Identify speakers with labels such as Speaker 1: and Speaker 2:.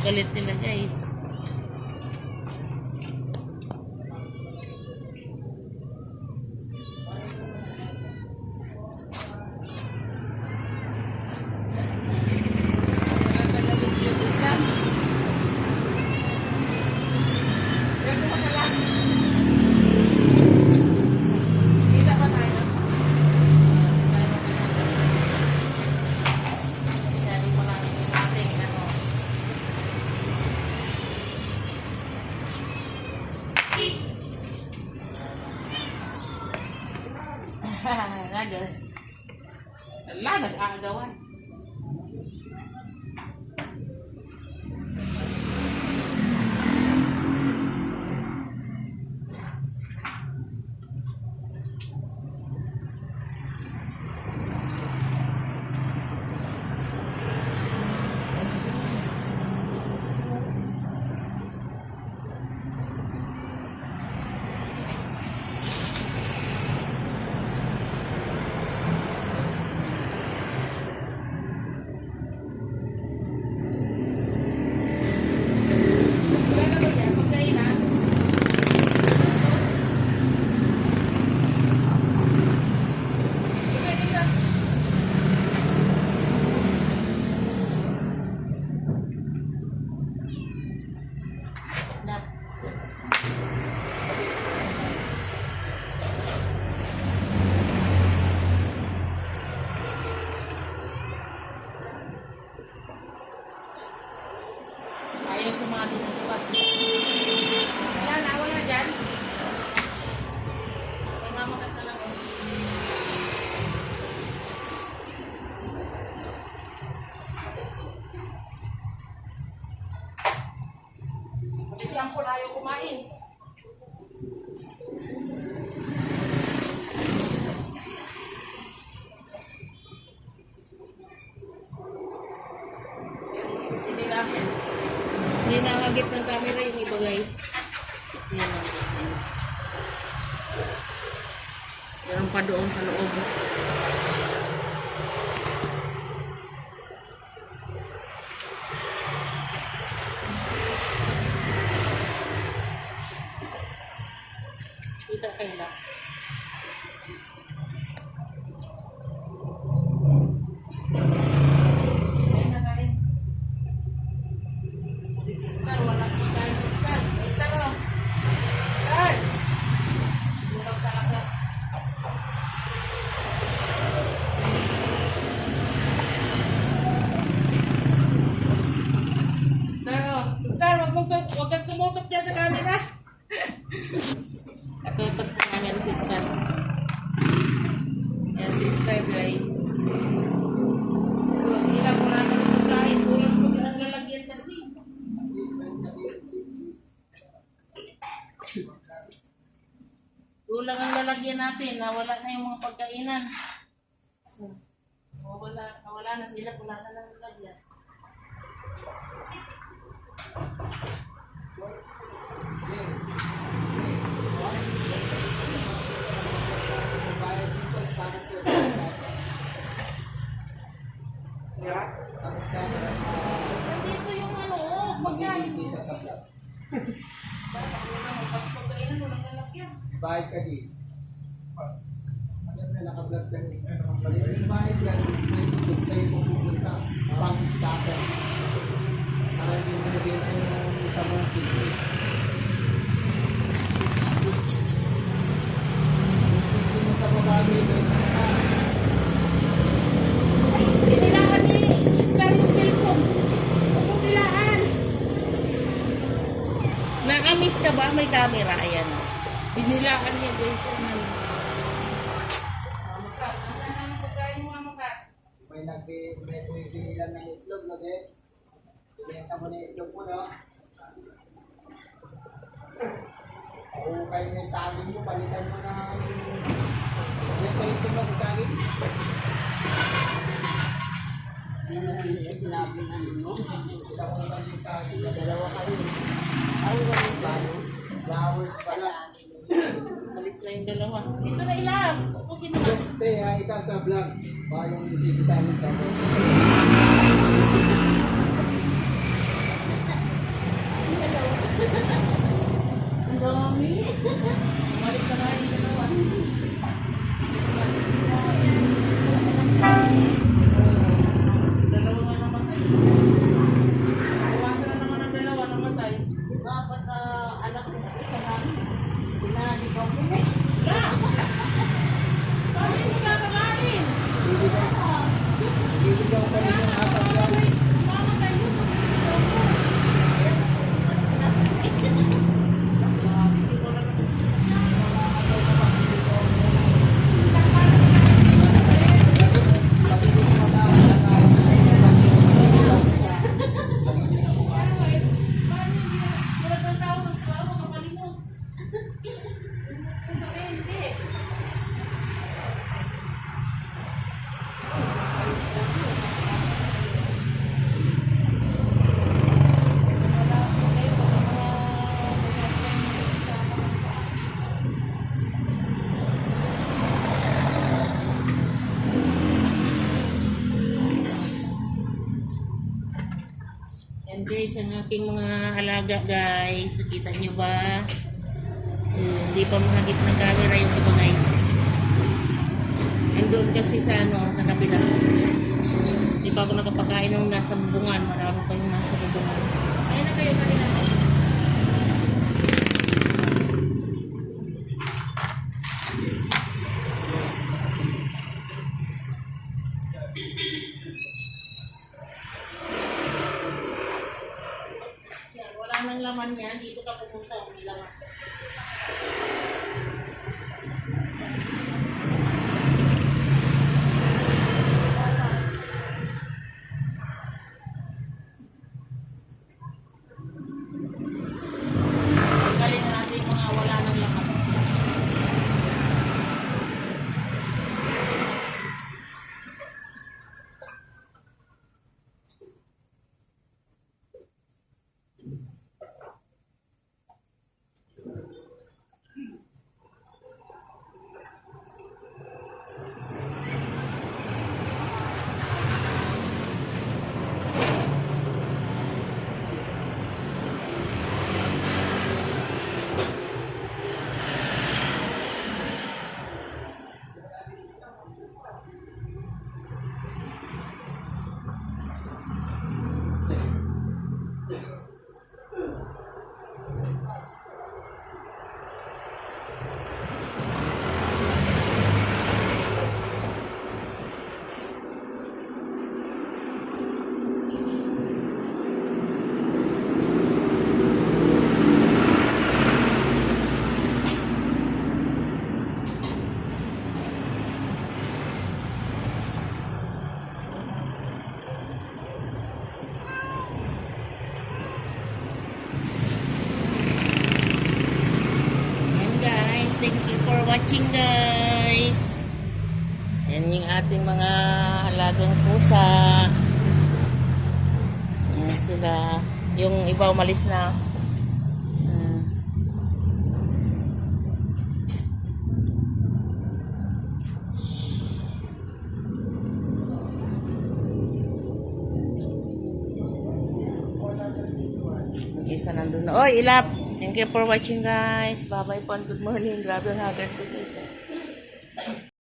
Speaker 1: Galit nila guys. Wala, nag-aagawan. Ayaw sumali ng iba. Wala dyan. Okay, mamagat na lang. Kasi siyang po ayaw kumain. Hindi nakagit ng camera yung iba guys. Kasi yan ang ganyan. Meron pa doon sa loob. Kita kayo lang. Huwag kang tumukot dyan sa camera. Nakapag sa camera, sister. Yan, sister, guys. Sira po naman yung pagkain. Kulang po din ang lalagyan kasi. Kulang ang lalagyan natin. Nawala na yung mga pagkainan. So, nawala na sila. Wala na lang lalagyan. Nandito yung ano, pagkain mo. Pagkainan mo lang lalagyan.
Speaker 2: Bayad ka din. Ano na naka-vlog ka rin. Yung bayad yan, sa'yo pupunta. Pang-scatter. Para hindi mo naging sa monkey. Hindi mo sa babae.
Speaker 1: Binilaan ni Star yung cellphone. Huwag bilaan. Nakamiss ka ba? May camera. Ayan. Binilaan niya guys. Makat. Nasaan ang pagkain mo makat?
Speaker 2: May binilan ng itlog na din. Benta mo na itlog mo, no? O kayo may saging mo, palitan mo na benta itlog mo sa saging.
Speaker 1: Sinabi na mo.
Speaker 2: Kita mo naman yung saging.
Speaker 1: Dalawa kayo. Ay, wala ba?
Speaker 2: Flowers pala.
Speaker 1: Malis na yung dalawa. Dito na ilang. Pupusin mo.
Speaker 2: Te, ikaw sa vlog. Baka yung hindi kita ng
Speaker 1: Umalis na nga yung dalawa. Dalawa nga namatay. Buwasan na naman ang dalawa namatay.
Speaker 3: Dapat anak ko isa namin. Pinaligaw ko na.
Speaker 1: Bakit mo kakakain?
Speaker 2: Liligaw pa rin yung apat yan.
Speaker 1: Mamatay yun.
Speaker 2: Pati yung matawag na tao, liligaw nila. Magiging ako ka.
Speaker 1: Wala kang tao magkaawa kapalimos. Kung kami hindi. Yan guys, ang aking mga alaga guys. Kita nyo ba? Hindi pa mahagit ng camera yung iba guys. Andun kasi sa sa kabila. Hindi pa ako nakapakain ng nasa bubungan. Marami pa yung nasa bubungan. Ayun na kayo kanina. Yan, wala nang laman yan. Dito ka pumunta. May laman. Tanggalin natin yung mga wala nang laman. Thank you for watching guys. Yan yung ating mga alagang pusa. Yan sila. Yung iba umalis na. Isa nandun na. Oy, ilap! Thank you for watching guys. Bye bye po and good morning. Grabe ang haggard ko guys.